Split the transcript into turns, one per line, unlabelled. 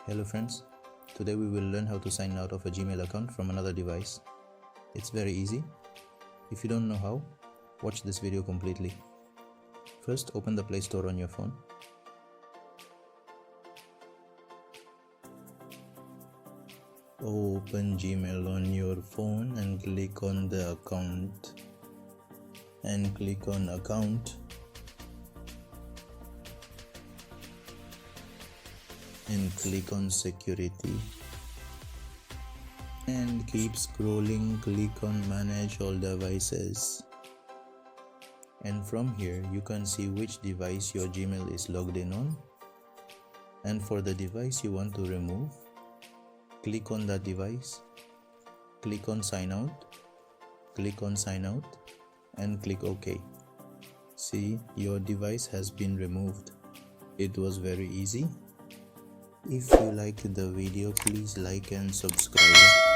Hello friends, today we will learn how to sign out of a Gmail account from another device. It's very easy. If you don't know how, watch this video completely. First, open the Play Store on your phone. Open Gmail on your phone and click on the account. And click on account. And click on security. And keep scrolling, click on manage all devices. And from here you can see which device your Gmail is logged in on. And for the device you want to remove, click on that device, click on sign out, and click OK. See, your device has been removed. It was very easy. If you liked the video, please like and subscribe.